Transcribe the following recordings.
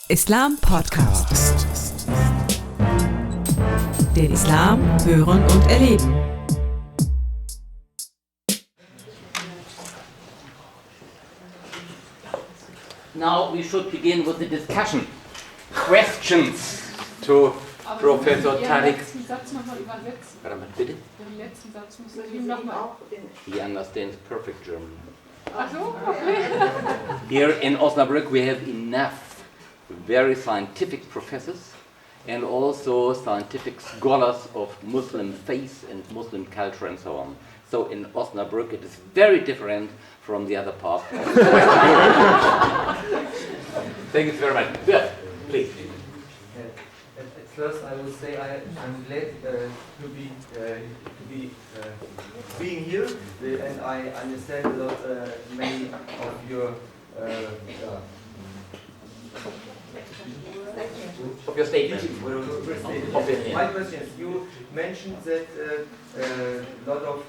Islam Podcast. Den Islam hören und erleben. Now we should begin with the discussion. Questions to Professor Tariq. Den Satz nochmal übersetzen. Bitte? Den letzten Satz muss ich ihm nochmal. He understands perfect German. Ach so, okay. Here in Osnabrück we have enough very scientific professors and also scientific scholars of Muslim faith and Muslim culture and so on. So in Osnabrück it is very different from the other part of Western Europe. Thank you very much. Yeah, please. At first, I would say I'm glad to be being here, and I understand a lot, many of your Of your statement. My question is, you mentioned that a lot of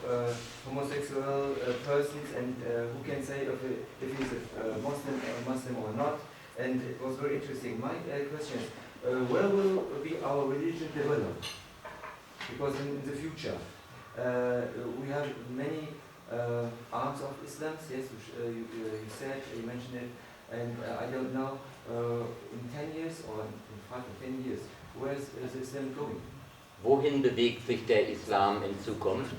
homosexual persons and who can say if he's a Muslim or not, and it was very interesting. My question is, where will be our religion develop? Because in the future, we have many arms of Islam. Yes, you mentioned it, and I don't know in 10 years or in 5 or 10 years, where is Islam going? Wohin bewegt sich der Islam in Zukunft?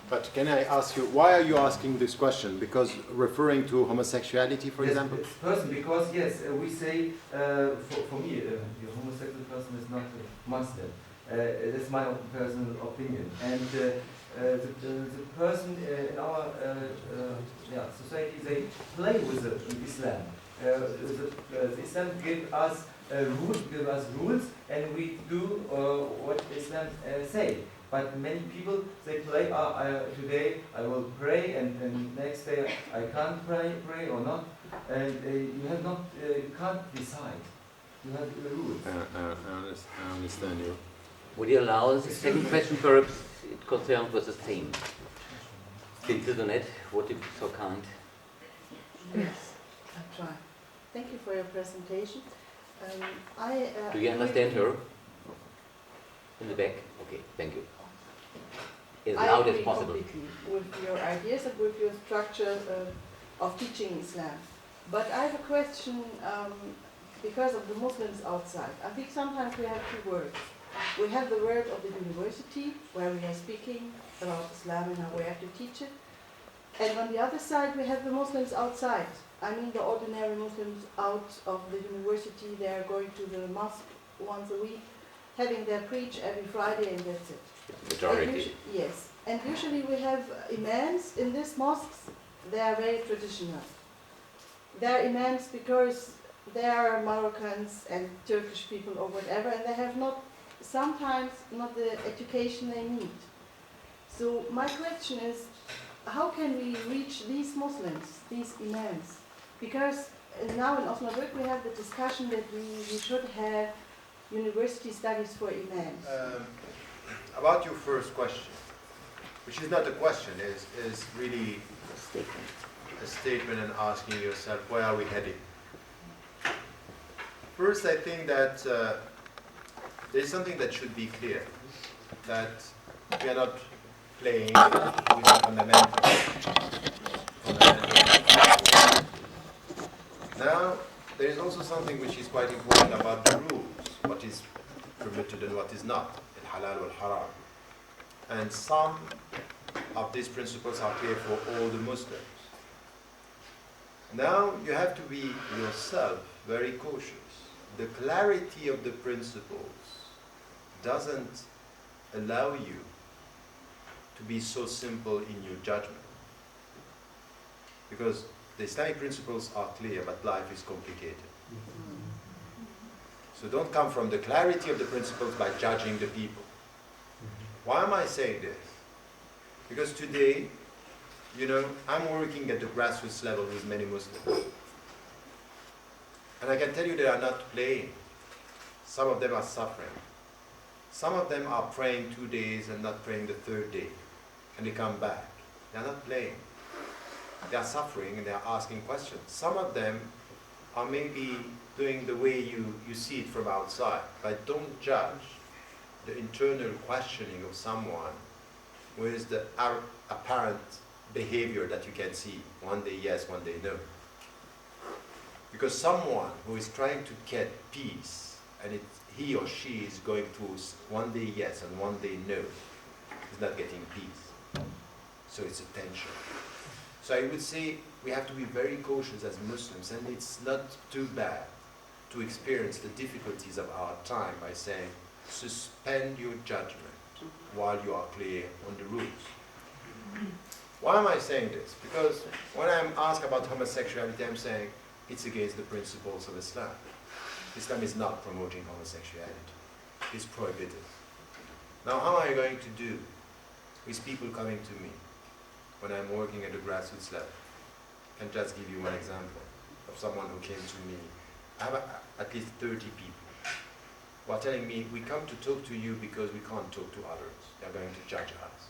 But can I ask you, why are you asking this question? Because referring to homosexuality, for example? Yes, person, because yes, we say, for me, the homosexual person is not a Muslim. That's my personal opinion. And the person in our society, they play with Islam. The Islam give us rules, and we do what Islam say. But many people, they play, today I will pray, and next day I can't pray or not. And you can't decide. You have rules. I understand you. Would you allow the second question, perhaps it concerns with the same? Internet, would you be so kind? Yes, I'll try. Thank you for your presentation. Do you understand her? In the back? Okay, thank you. As loud as possible. I agree completely with your ideas and with your structure of teaching Islam. But I have a question because of the Muslims outside. I think sometimes we have two words. We have the word of the university, where we are speaking about Islam and how we have to teach it. And on the other side, we have the Muslims outside. I mean the ordinary Muslims out of the university. They are going to the mosque once a week, having their preach every Friday, and that's it. Majority. Yes. And usually we have imams in these mosques. They are very traditional. They are imams because they are Moroccans and Turkish people or whatever, and they have sometimes not the education they need. So my question is, how can we reach these Muslims, these imams? Because now in Osnabrück we have the discussion that we should have university studies for imams. About your first question, which is not a question, is really a statement and asking yourself, where are we heading? First, I think that there is something that should be clear, that we are not playing with the fundamentals. Now, there is also something which is quite important about the rules, what is permitted and what is not, al-halal wal-haram. And some of these principles are clear for all the Muslims. Now, you have to be yourself very cautious. The clarity of the principles doesn't allow you to be so simple in your judgment. Because the Islamic principles are clear, but life is complicated. So don't come from the clarity of the principles by judging the people. Why am I saying this? Because today, I'm working at the grassroots level with many Muslims. And I can tell you they are not playing. Some of them are suffering. Some of them are praying 2 days and not praying the 3rd day. And they come back. They are not playing. They are suffering and they are asking questions. Some of them are maybe doing the way you see it from outside, but don't judge the internal questioning of someone with the apparent behavior that you can see. One day yes, one day no. Because someone who is trying to get peace, and he or she is going through one day yes and one day no, is not getting peace. So it's a tension. So I would say we have to be very cautious as Muslims, and it's not too bad to experience the difficulties of our time by saying, suspend your judgment while you are clear on the rules. Why am I saying this? Because when I'm asked about homosexuality, I'm saying it's against the principles of Islam. Islam is not promoting homosexuality. It's prohibited. Now, how am I going to do with people coming to me when I'm working at the grassroots level? I can just give you one example of someone who came to me. I have at least 30 people who are telling me, we come to talk to you because we can't talk to others. They're going to judge us.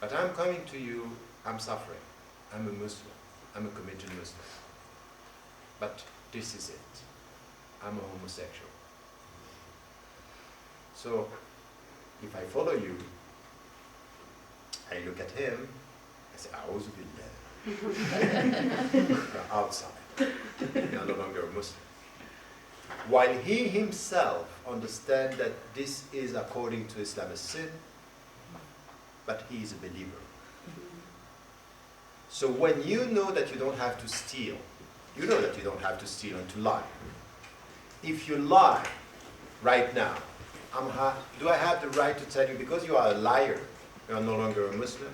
But I'm coming to you, I'm suffering. I'm a Muslim. I'm a committed Muslim. But this is it. I'm a homosexual. So, if I follow you, I look at him, I say, A'udhu Billah. You're outside. You're no longer a Muslim. While he himself understands that this is according to Islam a sin, but he is a believer. So when you know that you don't have to steal, you know that you don't have to steal and to lie. If you lie right now, do I have the right to tell you, because you are a liar, you are no longer a Muslim?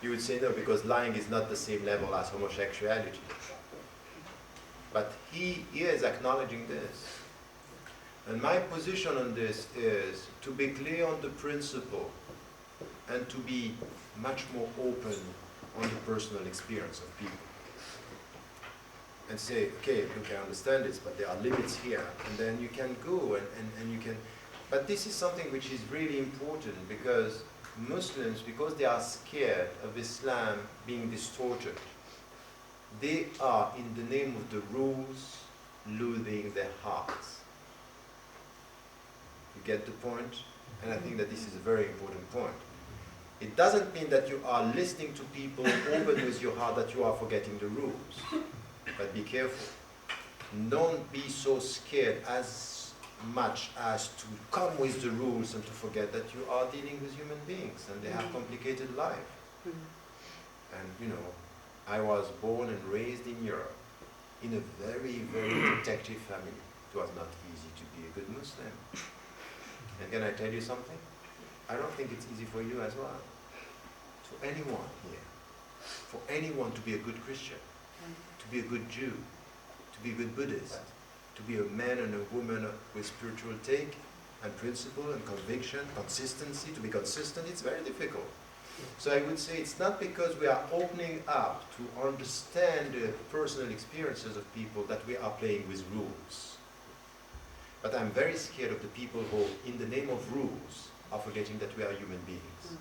You would say no, because lying is not the same level as homosexuality. But he is acknowledging this. And my position on this is to be clear on the principle and to be much more open on the personal experience of people. And say, okay, look, I understand this, but there are limits here. And then you can go and you can... But this is something which is really important, because Muslims, because they are scared of Islam being distorted, they are, in the name of the rules, losing their hearts. You get the point? And I think that this is a very important point. It doesn't mean that you are listening to people open with your heart that you are forgetting the rules. But be careful. Don't be so scared as much as to come with the rules and to forget that you are dealing with human beings and they have complicated life. And you know, I was born and raised in Europe in a very, very protective family. It was not easy to be a good Muslim. And can I tell you something? I don't think it's easy for you as well. For anyone here. For anyone to be a good Christian, to be a good Jew, to be a good Buddhist, to be a man and a woman with spiritual take and principle and conviction, consistency, to be consistent, it's very difficult. So I would say it's not because we are opening up to understand the personal experiences of people that we are playing with rules. But I'm very scared of the people who, in the name of rules, are forgetting that we are human beings.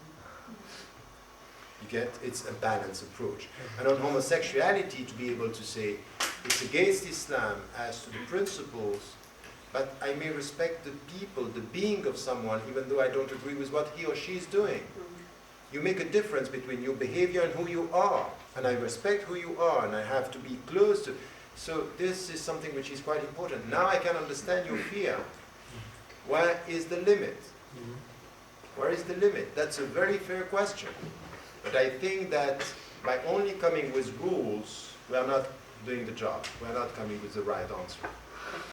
You get? It's a balanced approach. And on homosexuality, to be able to say, it's against Islam as to the principles, but I may respect the people, the being of someone, even though I don't agree with what he or she is doing. You make a difference between your behavior and who you are. And I respect who you are, and I have to be close to. So this is something which is quite important. Now I can understand your fear. Where is the limit? Where is the limit? That's a very fair question. But I think that by only coming with rules, we are not doing the job. We are not coming with the right answer.